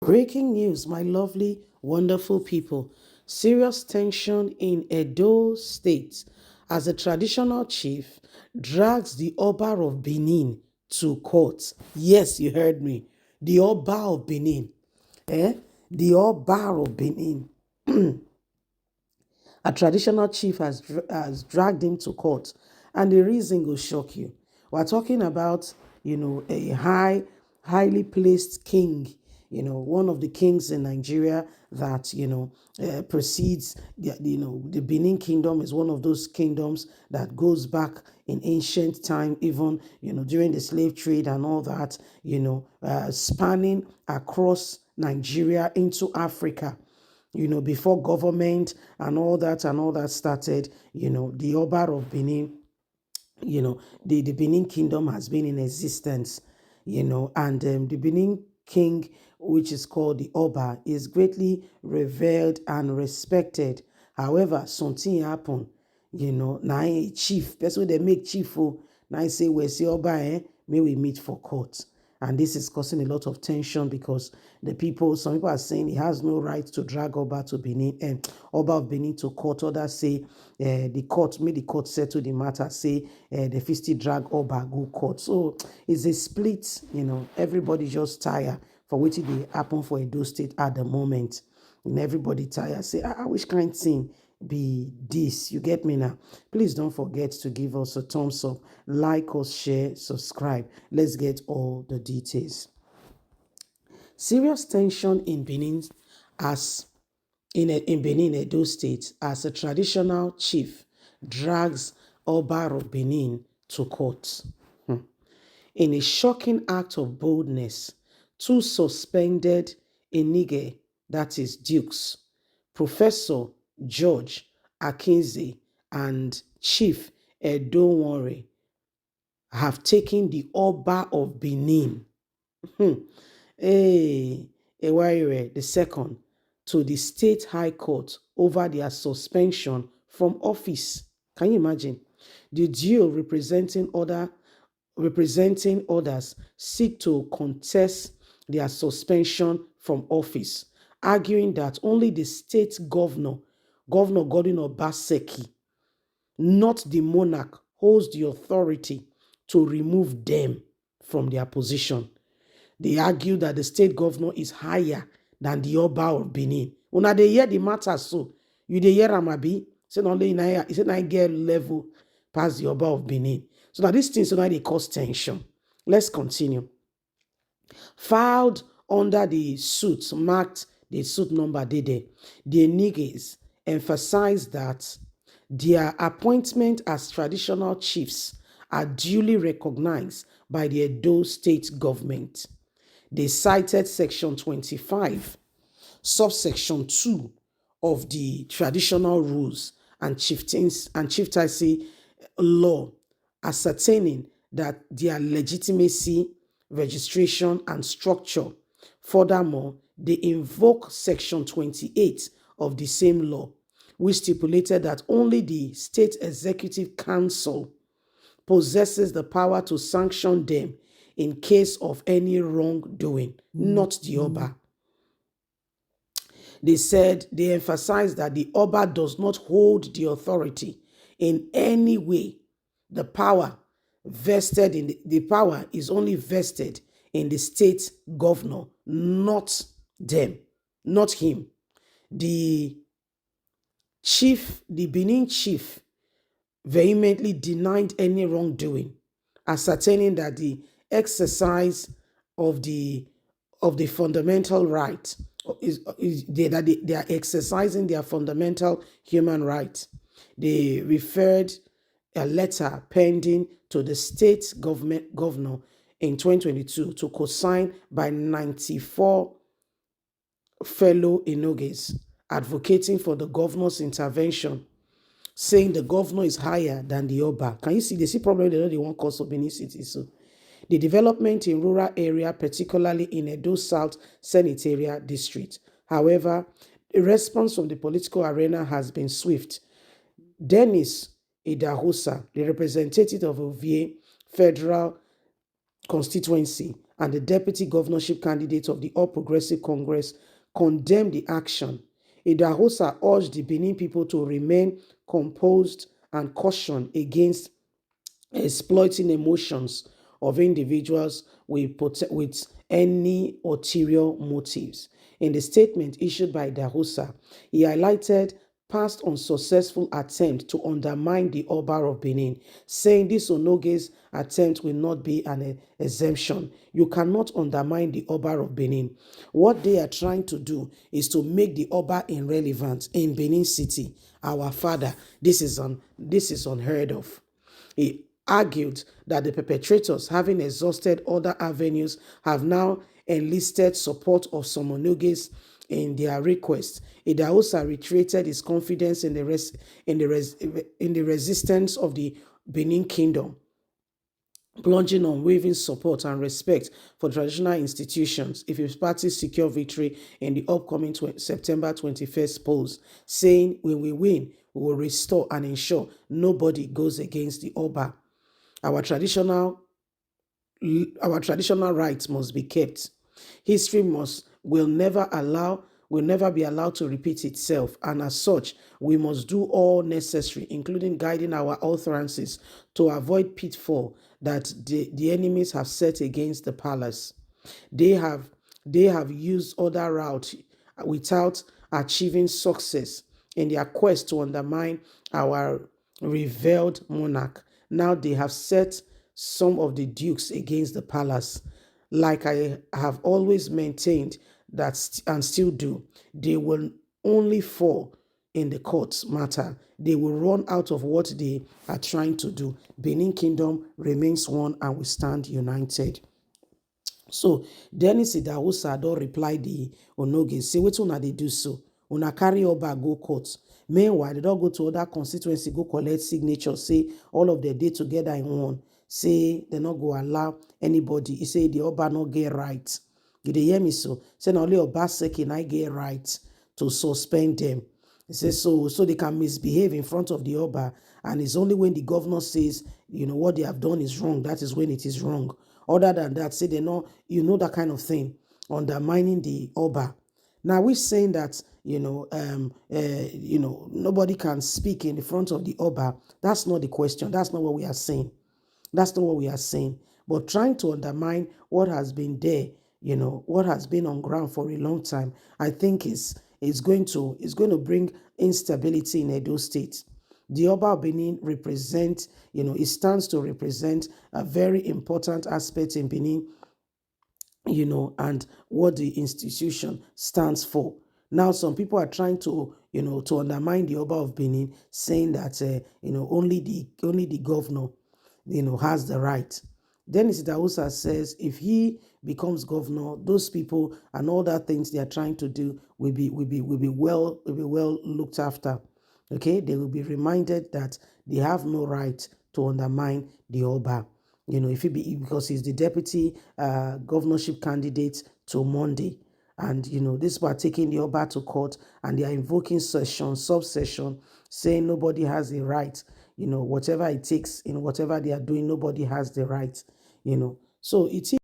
Breaking news, my lovely, wonderful people. Serious tension in Edo State as a traditional chief drags the Oba of Benin to court. Yes, you heard me. The Oba of Benin. Eh? The Oba of Benin. A traditional chief has dragged him to court. And the reason will shock you. We're talking about, a highly placed king, one of the kings in Nigeria that, precedes, the Benin kingdom is one of those kingdoms that goes back in ancient time, even, during the slave trade and all that, spanning across Nigeria into Africa, before government and all that started, the Oba of Benin, the Benin kingdom has been in existence, and the Benin king, which is called the Oba, is greatly revered and respected. However, something happened, now a chief, that's what they make chief, now I say, we say Oba, may we meet for court. And this is causing a lot of tension because some people are saying he has no right to drag Oba to Benin, and Oba of Benin to court. Others say the court settle the matter, say the 50 drag Oba go court. So it's a split, everybody just tired for what they happen for Edo State at the moment. And everybody tired, say, which kind thing be this? You get me now? Please don't forget to give us a thumbs up, like us, share, subscribe. Let's get all the details. Serious tension in Benin in Benin, Edo State, as a traditional chief drags Oba of Benin to court. In a shocking act of boldness, two suspended Enige, that is dukes, Professor George Akinze and Chief Edonwore, have taken the Oba of Benin, Ewariwe the second, to the State High Court over their suspension from office. Can you imagine? The duo representing others seek to contest their suspension from office, arguing that only the state Governor Godwin Obaseki, not the monarch, holds the authority to remove them from their position. They argue that the state governor is higher than the Oba of Benin. Una dey hear the matter so. You dey hear Amabi? Say only I get level past the Oba of Benin. So now these things now they cause tension. Let's continue. Filed under the suit, marked the suit number there. The Niges emphasized that their appointment as traditional chiefs are duly recognized by the Edo state government. They cited Section 25, subsection 2 of the Traditional Rules and Chieftaincy Law, ascertaining that their legitimacy, registration, and structure. Furthermore, they invoke Section 28 of the same law, which stipulated that only the State Executive Council possesses the power to sanction them in case of any wrongdoing, not the Oba. They emphasized that the Oba does not hold the authority in any way. The power is only vested in the state governor, not them, not him. The Benin chief vehemently denied any wrongdoing, ascertaining that the exercise of the fundamental right that they are exercising their fundamental human right. They referred a letter pending to the state governor in 2022 to co-sign by 94 fellow Enoges, advocating for the governor's intervention, saying the governor is higher than the Oba. Can you see? They see problem they want cause of Benin City. So the development in rural area, particularly in Edo South Senatorial District. However, the response from the political arena has been swift. Dennis Idahosa, the representative of Ovie Federal Constituency, and the deputy governorship candidate of the All Progressive Congress, condemned the action. Idahosa urged the Benin people to remain composed and caution against exploiting emotions of individuals with any ulterior motives. In the statement issued by Dahusa, he highlighted past unsuccessful attempt to undermine the Oba of Benin, saying this Onoge's attempt will not be an exemption. You cannot undermine the Oba of Benin. What they are trying to do is to make the Oba irrelevant in Benin City. Our father, this is unheard of. He argued that the perpetrators, having exhausted other avenues, have now enlisted support of some Onoges in their request. Idahosa reiterated his confidence in the resistance of the Benin Kingdom, plunging unwavering support and respect for traditional institutions if his party secure victory in the upcoming September 21st polls, saying, when we win, we will restore and ensure nobody goes against the Oba. Our traditional rights must be kept. History will never be allowed to repeat itself, and as such, we must do all necessary, including guiding our utterances, to avoid pitfall that the enemies have set against the palace. They have used other routes without achieving success in their quest to undermine our revered monarch. Now they have set some of the dukes against the palace. Like I have always maintained that and still do, they will only fall in the courts matter. They will run out of what they are trying to do. Benin Kingdom remains one and we stand united. So Dennis Idahosa don reply the Onoge, say wetin una dey do so? Una carry Oba go court. Meanwhile, they don go to other constituency, go collect signature, say all of them dey together in one. Say they not go allow anybody. He say the Oba no get right. You dey hear me so? Say na only Obaseki na get right to suspend them. He says so they can misbehave in front of the Oba, and it's only when the governor says, what they have done is wrong, that is when it is wrong. Other than that, say they know, that kind of thing, undermining the Oba. Now we're saying that, nobody can speak in the front of the Oba. That's not the question. That's not what we are saying. That's not what we are saying. But trying to undermine what has been there, what has been on ground for a long time, I think is going to bring instability in Edo State. The Oba of Benin represents, it stands to represent a very important aspect in Benin, and what the institution stands for. Now, some people are trying to, to undermine the Oba of Benin, saying that, only the governor, has the right. Dennis Idahosa says if he becomes governor, those people and all that things they are trying to do will be well looked after. Okay, they will be reminded that they have no right to undermine the Oba. If he be, because he's the deputy governorship candidate to Monday. And, this part taking the Oba to court, and they are invoking subsession, saying nobody has a right, whatever it takes, in whatever they are doing, nobody has the right, So it is